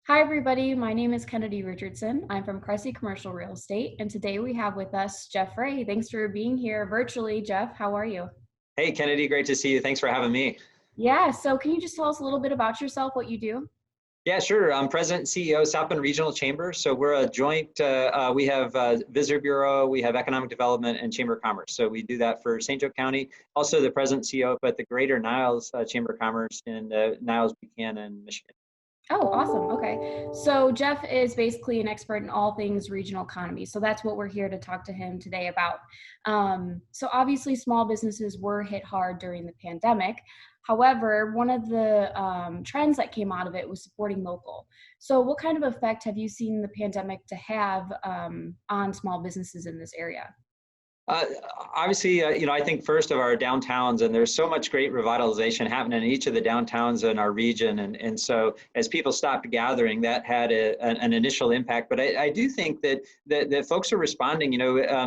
Hi, everybody. My name is Kennedy Richardson. I'm from Cressy Commercial Real Estate, and today we have with us Jeff Rea. Thanks for being here virtually. Jeff, how are you? Hey, Kennedy, great to see you. Thanks for having me. Yeah, so can you just tell us a little bit about yourself, what you do? Yeah, sure. I'm President and CEO of South Bend Regional Chamber. So we're a joint, we have Visitor Bureau, we have Economic Development and Chamber of Commerce. So we do that for St. Joe County. Also the President and CEO at the Greater Niles Chamber of Commerce in Niles, Buchanan, Michigan. Oh, awesome. Okay. So Jeff is basically an expert in all things regional economy. So that's what we're here to talk to him today about. So obviously, small businesses were hit hard during the pandemic. However, one of the trends that came out of it was supporting local. So what kind of effect have you seen the pandemic to have on small businesses in this area? Uh, Obviously, I think first of our downtowns, and there's so much great revitalization happening in each of the downtowns in our region. And so as people stopped gathering, that had an initial impact. But I do think that folks are responding.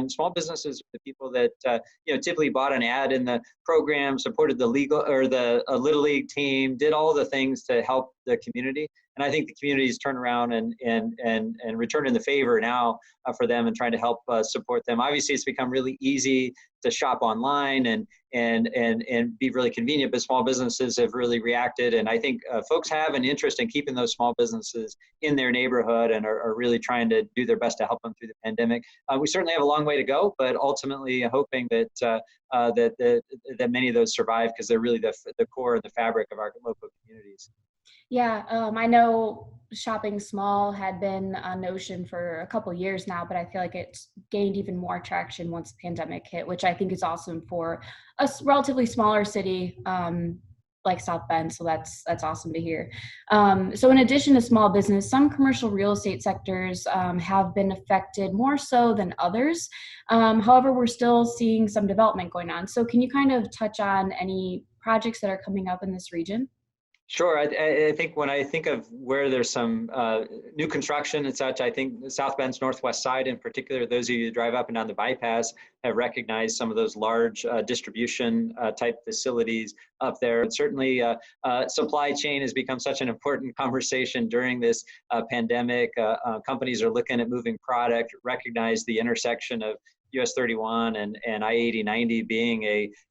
Small businesses are the people that, typically bought an ad in the program, supported the legal or the Little League team, did all the things to help the community. And I think the community's turned around and returning the favor now for them and trying to help support them. Obviously, it's become really easy to shop online and be really convenient, but small businesses have really reacted. And I think folks have an interest in keeping those small businesses in their neighborhood and are really trying to do their best to help them through the pandemic. We certainly have a long way to go, but ultimately hoping that that many of those survive because they're really the core and the fabric of our local communities. Yeah, I know shopping small had been a notion for a couple years now, but I feel like it's gained even more traction once the pandemic hit, which I think is awesome for a relatively smaller city like South Bend. So that's awesome to hear. So in addition to small business, some commercial real estate sectors have been affected more so than others. However, we're still seeing some development going on. So can you kind of touch on any projects that are coming up in this region? Sure. I think when I think of where there's some new construction and such, I think South Bend's northwest side in particular, those of you who drive up and down the bypass have recognized some of those large distribution type facilities up there. And certainly supply chain has become such an important conversation during this pandemic. Companies are looking at moving product, recognize the intersection of US 31 and I-80/90 being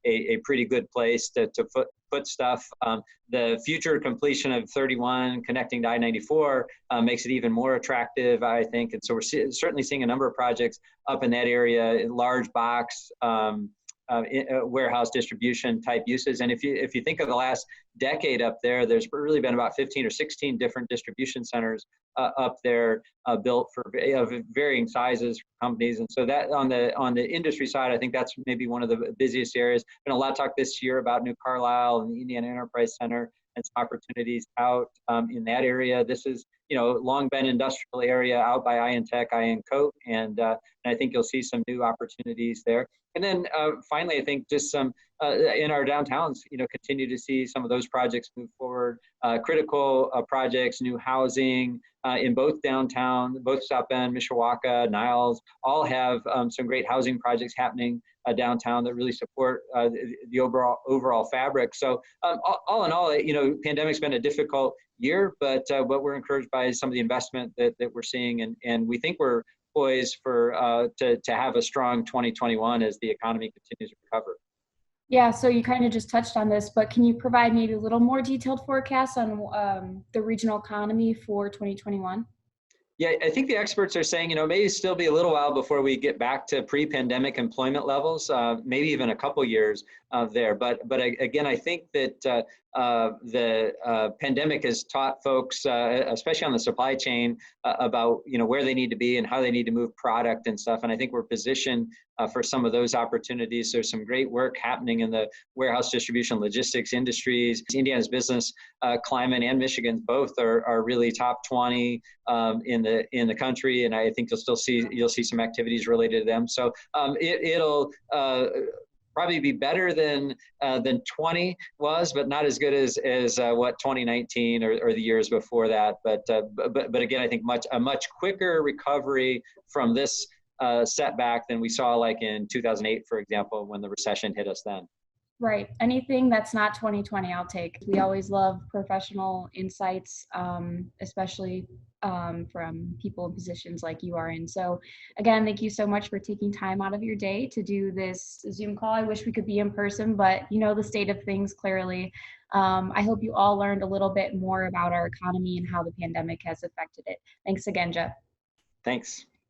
a pretty good place to put stuff. The future completion of 31 connecting to I-94 makes it even more attractive, I think. And so we're certainly seeing a number of projects up in that area, large box, warehouse distribution type uses. And if you think of the last decade up there, there's really been about 15 or 16 different distribution centers up there built for varying sizes for companies. And so that on the industry side, I think that's maybe one of the busiest areas. Been a lot of talk this year about New Carlisle and the Indiana Enterprise Center and some opportunities out in that area. This is, Long Bend industrial area out by Ian Tech, Ian Coat, and I think you'll see some new opportunities there. And then finally, I think just some in our downtowns, continue to see some of those projects move forward. Critical projects, new housing in both downtown, both South Bend, Mishawaka, Niles, all have some great housing projects happening downtown that really support the overall fabric. So all in all, pandemic's been a difficult year, but we're encouraged by some of the investment that we're seeing, and we think we're poised for to have a strong 2021 as the economy continues to recover. Yeah, so you kind of just touched on this, but can you provide maybe a little more detailed forecast on the regional economy for 2021? Yeah, I think the experts are saying, it may still be a little while before we get back to pre-pandemic employment levels, maybe even a couple years there. But again, I think that the pandemic has taught folks, especially on the supply chain, about where they need to be and how they need to move product and stuff. And I think we're positioned for some of those opportunities. There's some great work happening in the warehouse distribution logistics industries. Indiana's business climate and Michigan's both are really top 20 in the country, and I think you'll see some activities related to them. So it'll probably be better than 20 was, but not as good as what 2019 or the years before that. But again, I think a much quicker recovery from this setback than we saw like in 2008, for example, when the recession hit us then. Right. Anything that's not 2020, I'll take. We always love professional insights, especially from people in positions like you are in. So, again, thank you so much for taking time out of your day to do this Zoom call. I wish we could be in person, but you know the state of things clearly. I hope you all learned a little bit more about our economy and how the pandemic has affected it. Thanks again, Jeff. Thanks.